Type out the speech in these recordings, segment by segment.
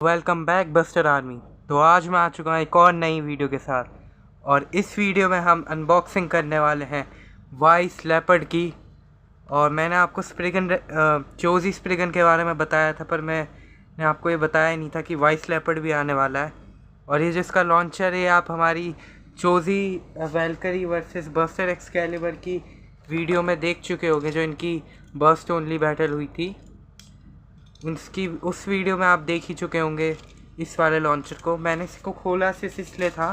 Welcome back buster army. तो आज मैं आ चुका हूँ एक और नई वीडियो के साथ, और इस वीडियो में हम अनबॉक्सिंग करने वाले हैं वाइस लेपर्ड की। और मैंने आपको स्प्रिगन चोजी स्प्रिगन के बारे में बताया था, पर मैंने आपको ये बताया नहीं था कि वाइस लेपर्ड भी आने वाला है। और ये जिसका लॉन्चर है, आप हमारी Choji Valkyrie versus buster Excalibur की वीडियो में देख चुके होंगे, जो इनकी बस्ट ओनली बैटल हुई थी। उसकी उस वीडियो में आप देख ही चुके होंगे इस वाले लॉन्चर को। मैंने इसको खोला सिर्फ इसलिए था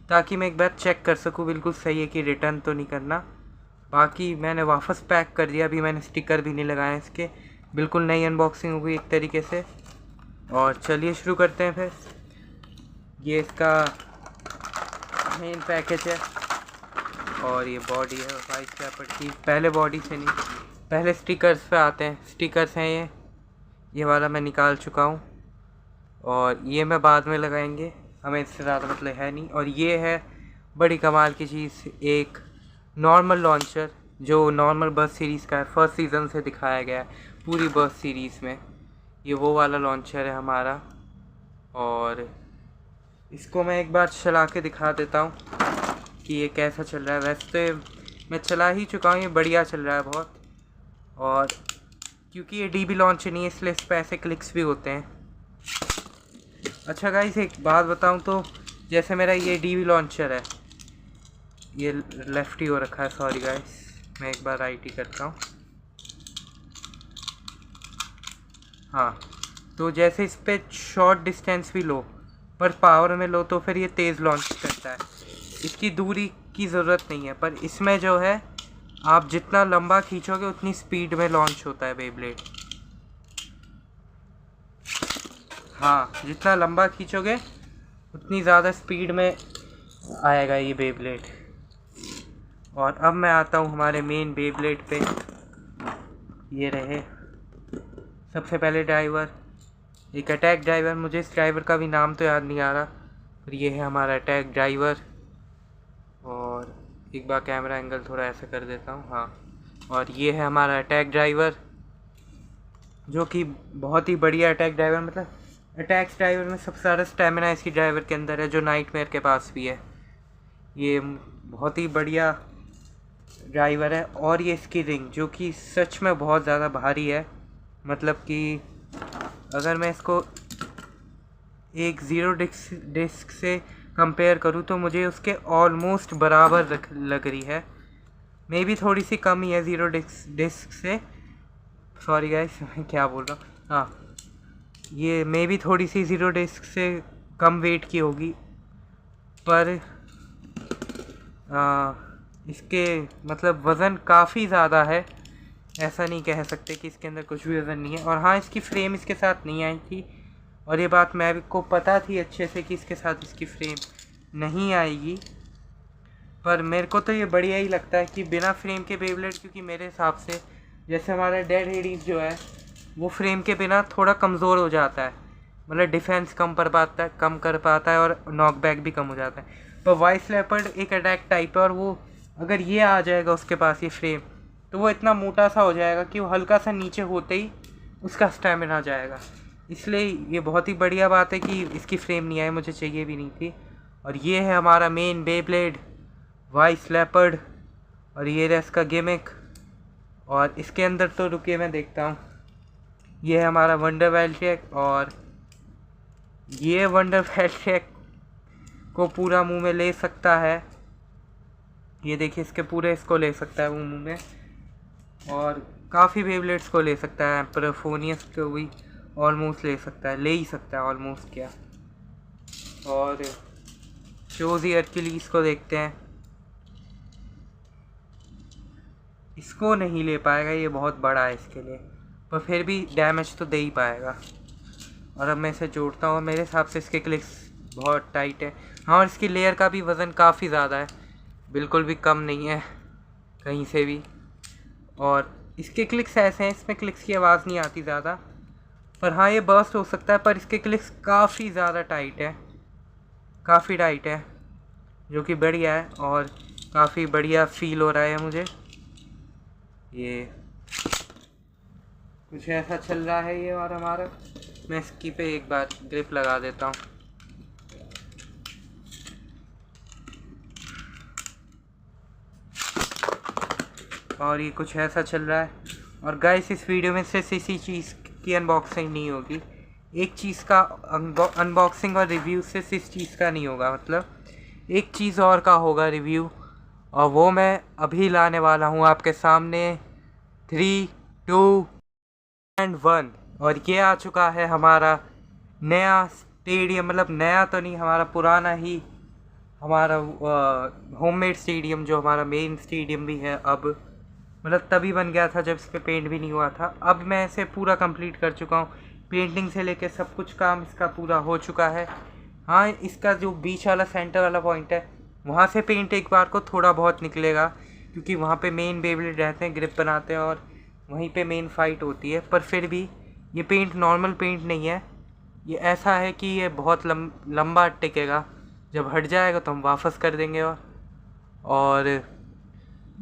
ताकि मैं एक बार चेक कर सकूं बिल्कुल सही है कि रिटर्न तो नहीं करना। बाकी मैंने वापस पैक कर दिया, अभी मैंने स्टिकर भी नहीं लगाए इसके। बिल्कुल नई अनबॉक्सिंग हो गई एक तरीके से। और चलिए शुरू करते हैं फिर। ये इसका मेन पैकेज है और ये बॉडी है वाइस लेपर्ड की। पहले बॉडी से नहीं, पहले स्टिकर्स पे आते हैं। स्टिकर्स हैं ये वाला मैं निकाल चुका हूँ, और ये मैं बाद में लगाएंगे, हमें इससे ज़्यादा मतलब है नहीं। और ये है बड़ी कमाल की चीज़, एक नॉर्मल लॉन्चर जो नॉर्मल बस सीरीज़ का है। फर्स्ट सीज़न से दिखाया गया है पूरी बस सीरीज़ में। ये वो वाला लॉन्चर है हमारा, और इसको मैं एक बार चला के दिखा देता हूँ कि ये कैसा चल रहा है। वैसे तो मैं चला ही चुका हूँ, ये बढ़िया चल रहा है बहुत। और क्योंकि ये डीबी लॉन्च नहीं है, इसलिए इस पर ऐसे क्लिक्स भी होते हैं। अच्छा गाइस, एक बात बताऊं तो जैसे मेरा ये डीबी लॉन्चर है, ये लेफ्ट ही हो रखा है। सॉरी गाइस, मैं एक बार राइट ही करता हूँ। हाँ, तो जैसे इस पर शॉर्ट डिस्टेंस भी लो पर पावर में लो तो फिर ये तेज़ लॉन्च करता है। इसकी दूरी की ज़रूरत नहीं है, पर इसमें जो है आप जितना लंबा खींचोगे उतनी स्पीड में लॉन्च होता है बेब्लेड। हाँ, जितना लंबा खींचोगे उतनी ज़्यादा स्पीड में आएगा ये बेब्लेड। और अब मैं आता हूँ हमारे मेन बेब्लेड पे। ये रहे सबसे पहले ड्राइवर, एक अटैक ड्राइवर। मुझे इस ड्राइवर का भी नाम तो याद नहीं आ रहा, पर ये है हमारा अटैक ड्राइवर। और एक बार कैमरा एंगल थोड़ा ऐसा कर देता हूँ। हाँ, और ये है हमारा अटैक ड्राइवर, जो कि बहुत ही बढ़िया अटैक ड्राइवर। मतलब अटैक्स ड्राइवर में सबसे ज़्यादा स्टेमिना इसकी ड्राइवर के अंदर है, जो नाइटमेयर के पास भी है। ये बहुत ही बढ़िया ड्राइवर है। और ये इसकी रिंग, जो कि सच में बहुत ज़्यादा भारी है। मतलब कि अगर मैं इसको एक ज़ीरो डिस्क से कंपेयर करूँ तो मुझे उसके ऑलमोस्ट बराबर लग रही है। मे बी थोड़ी सी कम ही है ज़ीरो डिस्क से। सॉरी गाइस, मैं क्या बोल रहा हूँ। हाँ, ये मे बी थोड़ी सी ज़ीरो डिस्क से कम वेट की होगी, पर इसके मतलब वज़न काफ़ी ज़्यादा है। ऐसा नहीं कह सकते कि इसके अंदर कुछ भी वज़न नहीं है। और हाँ, इसकी फ्रेम इसके साथ नहीं आई थी, और ये बात मैं को पता थी अच्छे से कि इसके साथ इसकी फ्रेम नहीं आएगी। पर मेरे को तो ये बढ़िया ही लगता है कि बिना फ्रेम के बेब्लेड, क्योंकि मेरे हिसाब से जैसे हमारा डेड हेडीज जो है वो फ्रेम के बिना थोड़ा कमज़ोर हो जाता है। मतलब डिफेंस कम कर पाता है और नॉकबैक भी कम हो जाता है। पर वाइस लेपर्ड एक अटैक टाइप है, और वो अगर ये आ जाएगा उसके पास ये फ्रेम, तो वो इतना मोटा सा हो जाएगा कि वो हल्का सा नीचे होते ही उसका स्टैमिना आ जाएगा। इसलिए ये बहुत ही बढ़िया बात है कि इसकी फ्रेम नहीं आई, मुझे चाहिए भी नहीं थी। और ये है हमारा मेन बेब्लेड वाइस लेपर्ड, और ये रहा इसका गिमिक। और इसके अंदर तो रुकिए मैं देखता हूँ। ये है हमारा वंडर वेल्ट्रेक, और ये वंडर वेल्ट्रेक को पूरा मुंह में ले सकता है। ये देखिए, इसके पूरे इसको ले सकता है वो मुंह में, और काफ़ी बेब्लेड्स को ले सकता है। एम्परफोनियस को भी ऑलमोस्ट ले सकता है, ले ही सकता है ऑलमोस्ट क्या। और चोजी अर्किलीस को देखते हैं, इसको नहीं ले पाएगा, ये बहुत बड़ा है इसके लिए, पर फिर भी डैमेज तो दे ही पाएगा। और अब मैं इसे जोड़ता हूँ। मेरे हिसाब से इसके क्लिक्स बहुत टाइट है। हाँ, और इसकी लेयर का भी वज़न काफ़ी ज़्यादा है, बिल्कुल भी कम नहीं है कहीं से भी। और इसके क्लिक्स ऐसे हैं, इसमें क्लिक्स की आवाज़ नहीं आती ज़्यादा, पर हाँ ये बर्स्ट हो सकता है। पर इसके क्लिक्स काफ़ी ज़्यादा टाइट है, काफ़ी टाइट है, जो कि बढ़िया है और काफ़ी बढ़िया फील हो रहा है मुझे। ये कुछ ऐसा चल रहा है ये। और हमारा मैं इसकी पे एक बार ग्रिप लगा देता हूँ। और ये कुछ ऐसा चल रहा है। और गाइस इस वीडियो में सिर्फ इसी चीज़ की अनबॉक्सिंग नहीं होगी, एक चीज़ का अनबॉक्सिंग और रिव्यू सिर्फ इस चीज़ का नहीं होगा, मतलब एक चीज़ और का होगा रिव्यू, और वो मैं अभी लाने वाला हूँ आपके सामने। 3, 2 एंड 1। और ये आ चुका है हमारा नया स्टेडियम, मतलब नया तो नहीं, हमारा पुराना ही, हमारा होममेड स्टेडियम, जो हमारा मेन स्टेडियम भी है अब, मतलब तभी बन गया था जब इस पर पेंट भी नहीं हुआ था। अब मैं इसे पूरा कंप्लीट कर चुका हूँ, पेंटिंग से लेके सब कुछ काम इसका पूरा हो चुका है। हाँ, इसका जो बीच वाला सेंटर वाला पॉइंट है वहाँ से पेंट एक बार को थोड़ा बहुत निकलेगा, क्योंकि वहाँ पे मेन बेब्लेड रहते हैं, ग्रिप बनाते हैं, और वहीं पे मेन फाइट होती है। पर फिर भी ये पेंट नॉर्मल पेंट नहीं है, ये ऐसा है कि ये बहुत लंबा टिकेगा। जब हट जाएगा तो हम वापस कर देंगे। और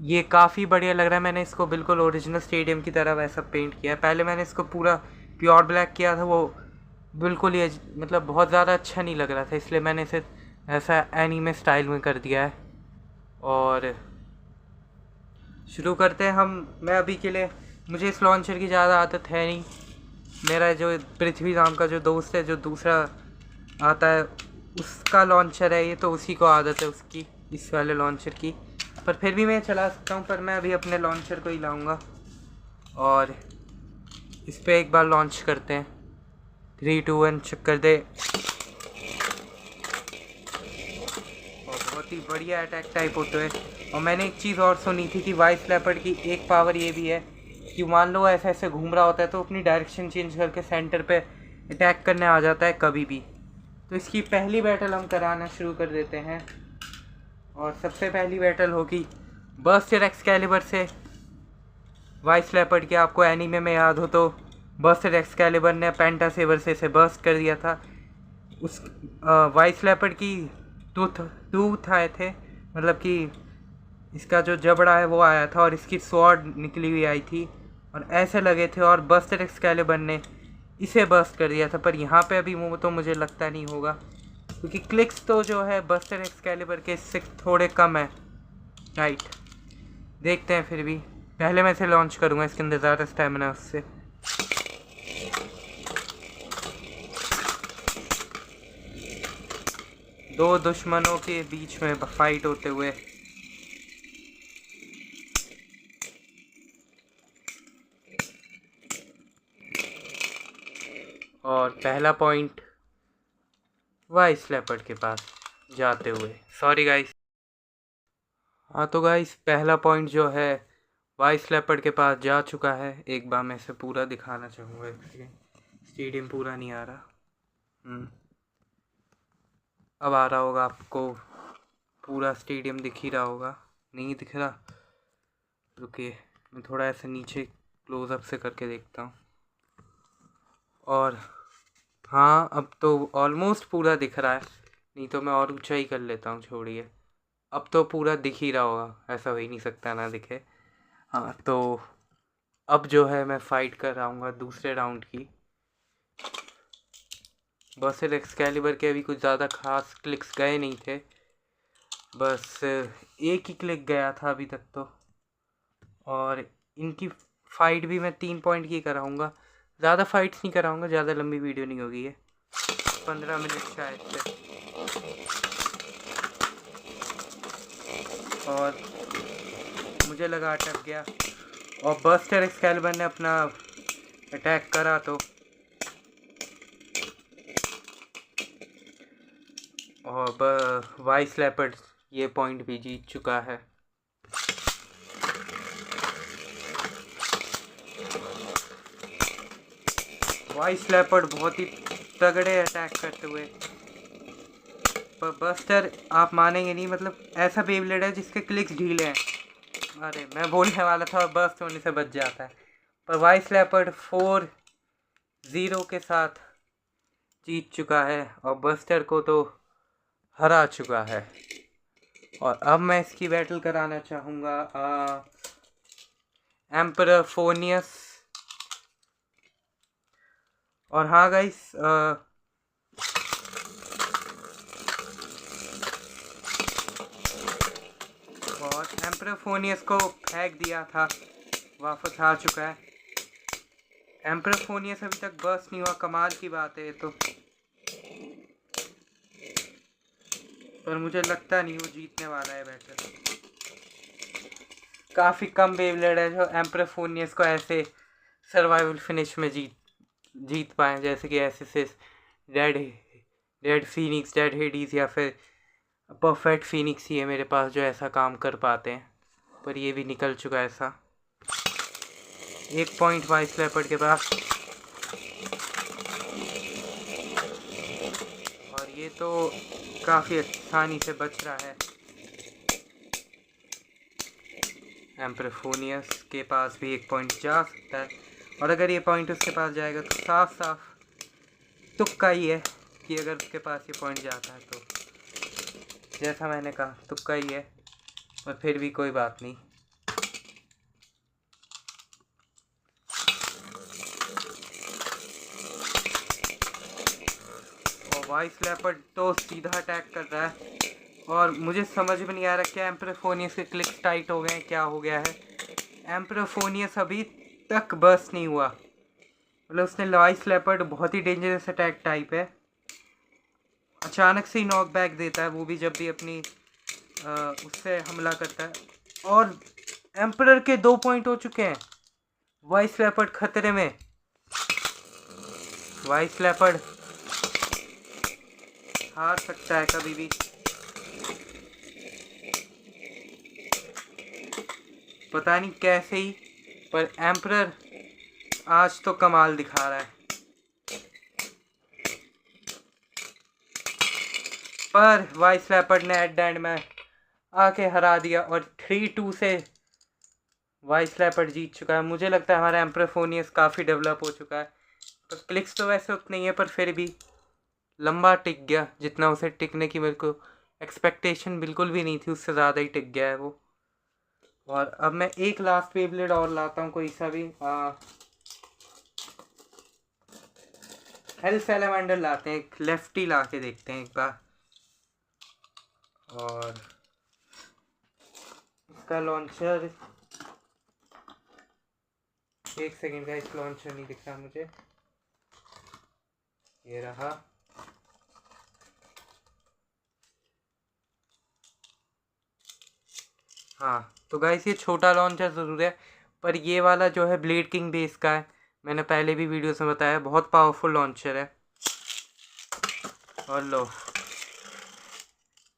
ये काफ़ी बढ़िया लग रहा है। मैंने इसको बिल्कुल ओरिजिनल स्टेडियम की तरह वैसा पेंट किया है। पहले मैंने इसको पूरा प्योर ब्लैक किया था, वो बिल्कुल ही मतलब बहुत ज़्यादा अच्छा नहीं लग रहा था, इसलिए मैंने इसे ऐसा एनीमे स्टाइल में कर दिया है। और शुरू करते हैं हम। मैं अभी के लिए, मुझे इस लॉन्चर की ज़्यादा आदत है नहीं। मेरा जो पृथ्वी नाम का जो दोस्त है, जो दूसरा आता है, उसका लॉन्चर है ये, तो उसी को आदत है उसकी, इस वाले लॉन्चर की। पर फिर भी मैं चला सकता हूँ, पर मैं अभी अपने लॉन्चर को ही लाऊंगा और इस पर एक बार लॉन्च करते हैं। 3, 2 1 चेक कर दे। और बहुत ही बढ़िया अटैक टाइप होते हैं। और मैंने एक चीज़ और सुनी थी कि वाइस लेपर्ड की एक पावर ये भी है कि मान लो ऐसे ऐसे घूम रहा होता है तो अपनी डायरेक्शन चेंज करके सेंटर पे अटैक करने आ जाता है कभी भी। तो इसकी पहली बैटल हम कराना शुरू कर देते हैं। और सबसे पहली बैटल होगी बर्स्टर एक्सकैलिबर से। वाइस लेपर्ड के आपको एनीमे में याद हो तो बर्स्टर एक्सकैलिबर ने पेंटा सेवर से इसे बर्स्ट कर दिया था। उस वाइस लेपर्ड की टूथ आए थे, मतलब कि इसका जो जबड़ा है वो आया था और इसकी स्वॉर्ड निकली हुई आई थी और ऐसे लगे थे, और बर्स्टर एक्सकैलिबर ने इसे बर्स्ट कर दिया था। पर यहाँ पे अभी वो तो मुझे लगता नहीं होगा, क्योंकि क्लिक्स तो जो है बर्स्टर एक्सकैलिबर के इससे थोड़े कम है। राइट, देखते हैं। फिर भी पहले मैं इसे लॉन्च करूँगा, इसके अंदर ज़्यादा स्टैमिना है उससे। दो दुश्मनों के बीच में फाइट होते हुए। और पहला पॉइंट वाइस लेपर्ड के पास जाते हुए, सॉरी गाइस। हाँ तो गाइस, पहला पॉइंट जो है वाइस लेपर्ड के पास जा चुका है। एक बार मैं इसे पूरा दिखाना चाहूँगा, स्टेडियम पूरा नहीं आ रहा। अब आ रहा होगा आपको, पूरा स्टेडियम दिख ही रहा होगा। नहीं दिख रहा? रुकिए, मैं थोड़ा ऐसे नीचे क्लोज़अप से करके देखता हूँ। और हाँ, अब तो ऑलमोस्ट पूरा दिख रहा है, नहीं तो मैं और ऊंचाई कर लेता हूँ, छोड़िए। अब तो पूरा दिख ही रहा होगा, ऐसा हो ही नहीं सकता ना दिखे। हाँ तो अब जो है मैं फ़ाइट कर रहा हूँ दूसरे राउंड की। बर्स्टर एक्सकैलिबर के अभी कुछ ज़्यादा खास क्लिक्स गए नहीं थे, बस एक ही क्लिक गया था अभी तक तो। और इनकी फ़ाइट भी मैं 3 पॉइंट की कराऊँगा, ज़्यादा फाइट्स नहीं कराऊँगा, ज़्यादा लंबी वीडियो नहीं होगी ये, 15 मिनट शायद से। और मुझे लगा अटक गया, और बर्स्टर एक्सकैलिबर ने अपना अटैक करा तो, और वाइस लेपर्ड ये पॉइंट भी जीत चुका है। वाइस लेपर्ड बहुत ही तगड़े अटैक करते हुए, पर बस्टर आप मानेंगे नहीं, मतलब ऐसा बेब्लेड है जिसके क्लिक्स ढीले हैं। अरे मैं बोलने वाला था, और बस्ट होने से बच जाता है। पर वाइस लेपर्ड 4-0 के साथ जीत चुका है और बस्टर को तो हरा चुका है। और अब मैं इसकी बैटल कराना चाहूँगा एम्परर फोनियस और हाँ गाइस, और एम्परफोनियस को फेंक दिया था, वापस आ चुका है। एम्परफोनियस अभी तक बर्स्ट नहीं हुआ, कमाल की बात है ये तो। पर मुझे लगता नहीं वो जीतने वाला है बैटल। काफ़ी कम बेब्लेड है जो एम्परफोनियस को ऐसे सर्वाइवल फिनिश में जीत पाए, जैसे कि SSS, dead dead Phoenix, dead Hades, या फिर परफेक्ट फीनिक्स ही है मेरे पास जो ऐसा काम कर पाते हैं। पर ये भी निकल चुका है ऐसा। 1 पॉइंट वाइस लेपर्ड के पास, और ये तो काफ़ी आसानी से बच रहा है। एम्परफोनियस के पास भी 1 पॉइंट जा सकता है, और अगर ये पॉइंट उसके पास जाएगा तो साफ साफ तुक्का ही है कि अगर उसके पास ये पॉइंट जाता है तो, जैसा मैंने कहा, तुक्का ही है। पर फिर भी कोई बात नहीं। और वाइस लेपर्ड तो सीधा अटैक कर रहा है, और मुझे समझ में नहीं आ रहा क्या एम्परफोनियस के क्लिक्स टाइट हो गए हैं, क्या हो गया है। एम्परफोनियस अभी तक बर्स्ट नहीं हुआ, मतलब उसने वाइस लेपर्ड बहुत ही डेंजरस अटैक टाइप है, अचानक से ही नॉक बैक देता है, वो भी जब भी अपनी उससे हमला करता है। और एम्परर के 2 पॉइंट हो चुके हैं, वाइस लेपर्ड खतरे में। वाइस लेपर्ड हार सकता है कभी भी। पता नहीं कैसे ही, पर एम्परर आज तो कमाल दिखा रहा है। पर वाइस लेपर्ड ने एट द एंड में आके हरा दिया, और 3-2 से वाइस लेपर्ड जीत चुका है। मुझे लगता है हमारा एम्परफोनियस काफ़ी डेवलप हो चुका है। पर क्लिक्स तो वैसे उतने ही है, पर फिर भी लंबा टिक गया, जितना उसे टिकने की मेरे को एक्सपेक्टेशन बिल्कुल भी नहीं थी, उससे ज़्यादा ही टिक गया है वो। और अब मैं एक लास्ट बेब्लेड और लाता हूँ, कोई सा भी हेल्थ सैलेमेंडर लाते हैं, एक लेफ्टी ला के देखते हैं एक बार। और इसका लॉन्चर, एक सेकेंड का, इस लॉन्चर नहीं दिख रहा मुझे, ये रहा। हाँ तो गाइस ये छोटा लॉन्चर ज़रूर है, पर ये वाला जो है ब्लेड किंग बेस का है, मैंने पहले भी वीडियोस में बताया, बहुत पावरफुल लॉन्चर है। और लो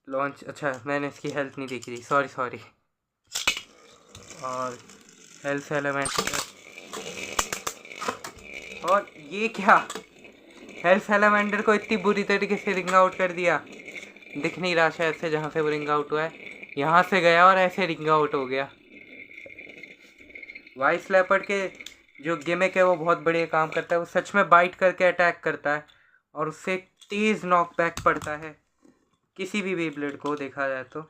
लॉन्च, अच्छा मैंने इसकी हेल्थ नहीं देखी थी, सॉरी। और हेल्थ एलिमेंट, और ये क्या, हेल्थ एलिमेंटर को इतनी बुरी तरीके से रिंग आउट कर दिया। दिख नहीं रहा शायद से जहाँ से वो रिंग आउट हुआ है, यहाँ से गया और ऐसे रिंग आउट हो गया। वाइस लेपर्ड के जो गिमिक है वो बहुत बढ़िया काम करता है, वो सच में बाइट करके अटैक करता है, और उससे तेज़ नॉक बैक पड़ता है किसी भी बेब्लेड को देखा जाए तो।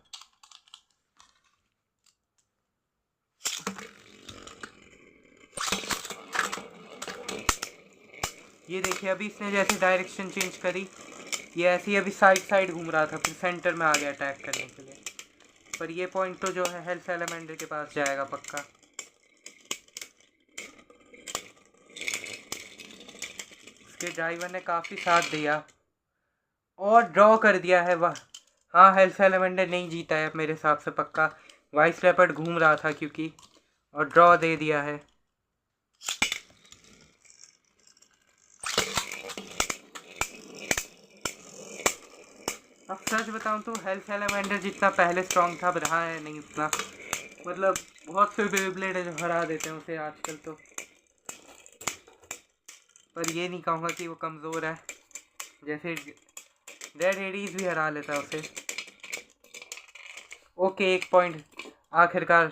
ये देखिए अभी इसने जैसे डायरेक्शन चेंज करी, ये ऐसे ही अभी साइड घूम रहा था, फिर सेंटर में आ गया अटैक करने के लिए। पर ये पॉइंट तो जो है हेल्थ एलिमेंटर के पास जाएगा पक्का। उसके ड्राइवर ने काफ़ी साथ दिया और ड्रॉ कर दिया है वह। हाँ हेल्थ एलिमेंटर नहीं जीता है मेरे हिसाब से पक्का, वाइस लेपर्ड घूम रहा था क्योंकि, और ड्रॉ दे दिया है। अब सच बताऊं तो हेल्थ एलिमेंटर जितना पहले स्ट्रॉन्ग था, अब रहा है नहीं उतना, मतलब बहुत से बेब्लेड है जो हरा देते हैं उसे आजकल तो। पर ये नहीं कहूँगा कि वो कमज़ोर है, जैसे डेड हेडीज भी हरा लेता है उसे। ओके 1 पॉइंट आखिरकार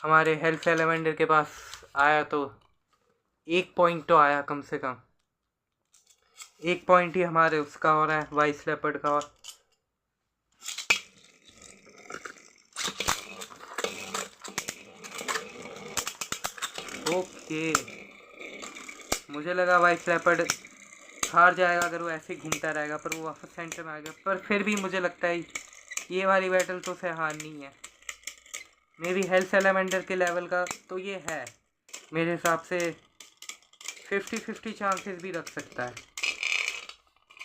हमारे हेल्थ एलिमेंटर के पास आया, तो 1 पॉइंट तो आया कम से कम। 1 पॉइंट ही हमारे उसका हो रहा है, वाइस लेपर्ड का। और ओके मुझे लगा वाइस लेपर्ड हार जाएगा अगर वो ऐसे ही घूमता रहेगा, पर वो वापस सेंटर में आ गया। पर फिर भी मुझे लगता है ये वाली बैटल तो उसे हारनी है। मे बी हेल्थ सेलेमेंडर के लेवल का तो ये है, मेरे हिसाब से 50-50 चांसेस भी रख सकता है।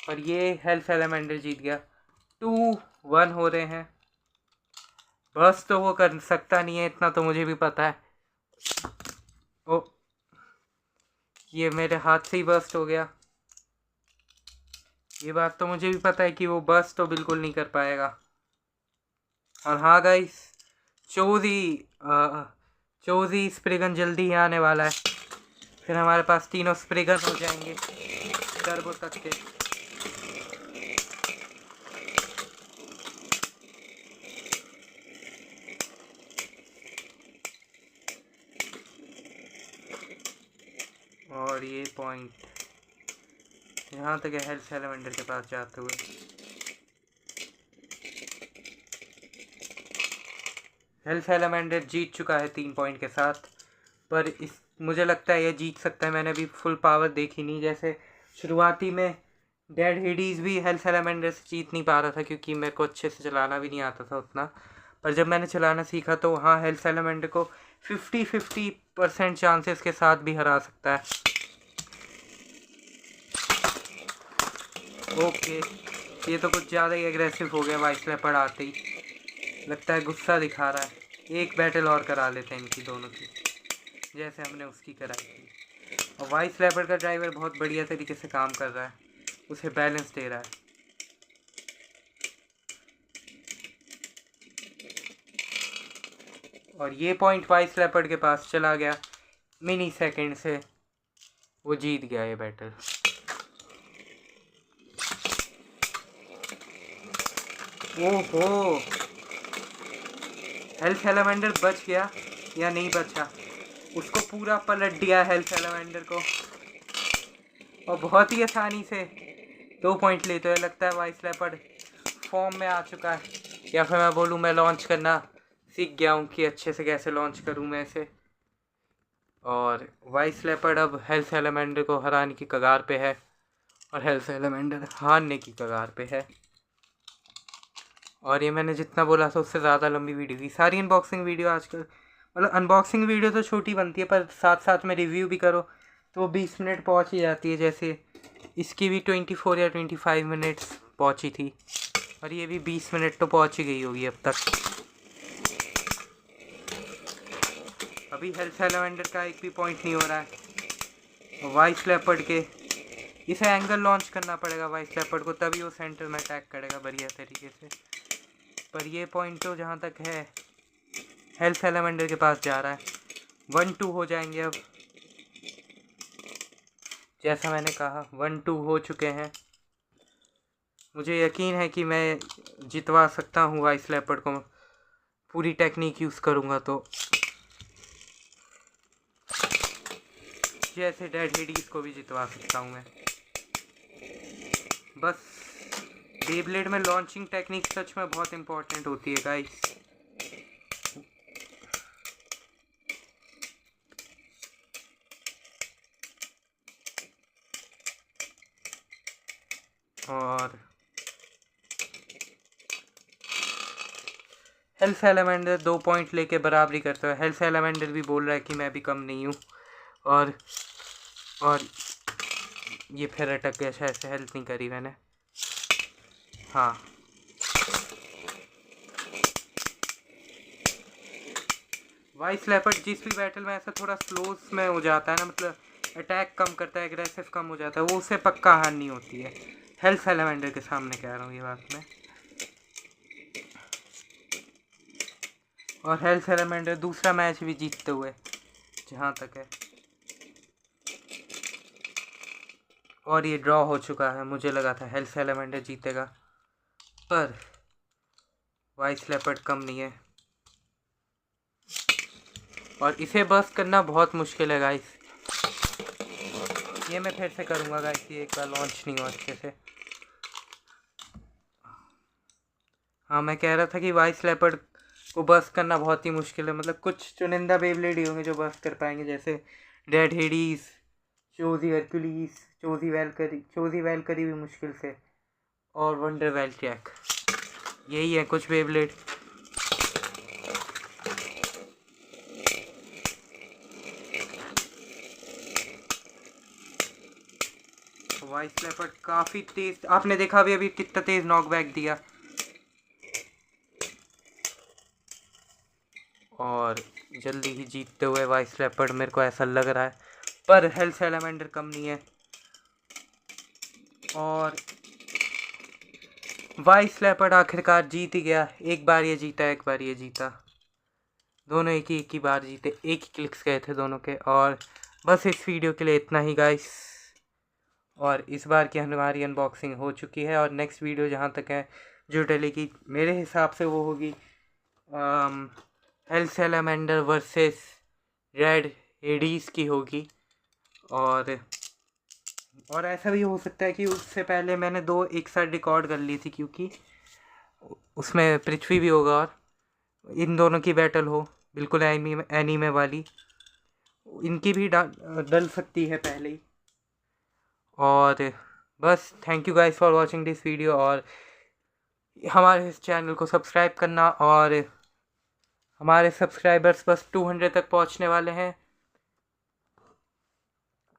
पर ये हेल्थ सेलेमेंडर जीत गया। 2-1 हो रहे हैं। बस तो वो कर सकता नहीं है, इतना तो मुझे भी पता है। ओ, ये मेरे हाथ से ही बस्ट हो गया। ये बात तो मुझे भी पता है कि वो बस तो बिल्कुल नहीं कर पाएगा। और हाँ गाइस, चोजी स्प्रिगन जल्दी ही आने वाला है। फिर हमारे पास तीनों स्प्रिगन हो जाएंगे टर्बो तक के। और ये पॉइंट यहाँ तक है हेल्थ सेलेमेंडर के पास जाते हुए। हेल्थ सेलेमेंडर जीत चुका है 3 पॉइंट के साथ, पर इस मुझे लगता है ये जीत सकता है। मैंने अभी फुल पावर देखी नहीं, जैसे शुरुआती में डेड हेडीज भी हेल्थ सेलेमेंडर से जीत नहीं पा रहा था क्योंकि मेरे को अच्छे से चलाना भी नहीं आता था उतना। पर जब मैंने चलाना सीखा तो हाँ, हेल्थ सेलेमेंडर को 50-50% चांसेस के साथ भी हरा सकता है। ओके, ये तो कुछ ज़्यादा ही एग्रेसिव हो गया वाइस लेपर्ड आते ही। लगता है गुस्सा दिखा रहा है। एक बैटल और करा लेते हैं इनकी दोनों की, जैसे हमने उसकी कराई थी। और वाइस लेपर्ड का ड्राइवर बहुत बढ़िया तरीके से काम कर रहा है, उसे बैलेंस दे रहा है। और ये पॉइंट वाइस लेपर्ड के पास चला गया मिनी सेकंड से। वो जीत गया ये बैटल। ओहो, हेल्थ सेलेमेंडर बच गया या नहीं बचा? उसको पूरा पलट दिया हेल्थ सेलेमेंडर को, और बहुत ही आसानी से 2 पॉइंट लेते हुए। लगता है वाइस लेपर्ड फॉर्म में आ चुका है, या फिर मैं बोलूँ मैं लॉन्च करना सीख गया हूँ कि अच्छे से कैसे लॉन्च करूँ मैं इसे। और वाइस लेपर्ड अब हेल्थ सेलेमेंडर को हराने की कगार पे है, और हेल्थ सेलेमेंडर हारने की कगार पे है। और ये मैंने जितना बोला था उससे ज़्यादा लंबी वीडियो थी। सारी अनबॉक्सिंग वीडियो आजकल, मतलब अनबॉक्सिंग वीडियो तो छोटी बनती है, पर साथ साथ में रिव्यू भी करो तो वो 20 मिनट पहुंच ही जाती है। जैसे इसकी भी 24 या 25 मिनट्स पहुंची थी, और ये भी 20 मिनट तो पहुंच ही गई होगी अब तक। अभी हेल्थ सेलेमेंडर का एक भी पॉइंट नहीं हो रहा है। वाइस लेपर्ड के इसे एंगल लॉन्च करना पड़ेगा वाइस लेपर्ड को, तभी वो सेंटर में अटैक करेगा बढ़िया तरीके से। पर ये पॉइंट तो जहाँ तक है हेल्थ सेलेमेंडर के पास जा रहा है। 1-2 हो जाएंगे अब, जैसा मैंने कहा 1-2 हो चुके हैं। मुझे यकीन है कि मैं जितवा सकता हूँ वाइस लेपर्ड को, पूरी टेक्निक यूज़ करूँगा तो। जैसे डेड हेडीज को भी जितवा सकता हूँ मैं। बस बेब्लेड में लॉन्चिंग टेक्निक सच में बहुत इंपॉर्टेंट होती है गाइस। और हेल्थ सेलेमेंडर 2 पॉइंट लेके बराबरी करता है। हेल्थ सेलेमेंडर भी बोल रहा है कि मैं भी कम नहीं हूँ। और ये फिर अटक गया, शायद से हेल्थ नहीं करी मैंने। हाँ, वाइस लेपर्ड जिस भी बैटल में ऐसा थोड़ा स्लो में हो जाता है ना, मतलब अटैक कम करता है, एग्रेसिव कम हो जाता है, वो उससे पक्का हानि होती है। हेल्थ सेलेमेंडर के सामने कह रहा हूँ ये बात मैं। और हेल्थ सेलेमेंडर दूसरा मैच भी जीतते हुए जहाँ तक है। और ये ड्रॉ हो चुका है। मुझे लगा था हेल्थ सेलेमेंडर जीतेगा, पर वाइस लेपर्ड कम नहीं है, और इसे बस्ट करना बहुत मुश्किल है गाइस। ये मैं फिर से करूँगा गाइस, ये एक बार लॉन्च नहीं हुआ अच्छे से। हाँ, मैं कह रहा था कि वाइस लेपर्ड को बस्ट करना बहुत ही मुश्किल है। मतलब कुछ चुनिंदा बेब्लेड ही होंगे जो बस्ट कर पाएंगे, जैसे डेड हेडीज, चोजी हरक्यूलिस, चोजी वैलकरी भी मुश्किल से, और वंडर वेलट्रैक। यही है कुछ बेब्लेड। वाइस लेपर्ड काफ़ी तेज, आपने देखा भी अभी कितना तेज नॉकबैक दिया। और जल्दी ही जीतते हुए वाइस लेपर्ड मेरे को ऐसा लग रहा है, पर हेल्थ सैलामेंडर कम नहीं है। और वाइस लेपर्ड आखिरकार जीत ही गया। एक बार ये जीता, एक बार ये जीता, दोनों एक ही बार जीते, एक ही क्लिक्स गए थे दोनों के। और बस इस वीडियो के लिए इतना ही गाइस। और इस बार की हमारी अनबॉक्सिंग हो चुकी है, और नेक्स्ट वीडियो जहाँ तक है जो डलेगी मेरे हिसाब से वो होगी health salamander versus red Hades की होगी। और ऐसा भी हो सकता है कि उससे पहले मैंने 2 एक साथ रिकॉर्ड कर ली थी, क्योंकि उसमें पृथ्वी भी होगा और इन दोनों की बैटल हो, बिल्कुल एनीमे वाली, इनकी भी डल सकती है पहले ही। और बस thank you guys for watching this video, और हमारे इस चैनल को सब्सक्राइब करना। और हमारे सब्सक्राइबर्स बस 200 तक पहुंचने वाले हैं,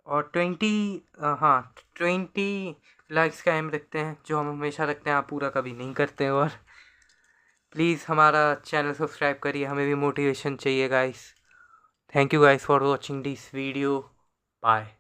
और 20 लाइक्स का एम रखते हैं, जो हम हमेशा रखते हैं, आप पूरा कभी नहीं करते। और प्लीज़ हमारा चैनल सब्सक्राइब करिए, हमें भी मोटिवेशन चाहिए guys. Thank you guys for watching this video, bye.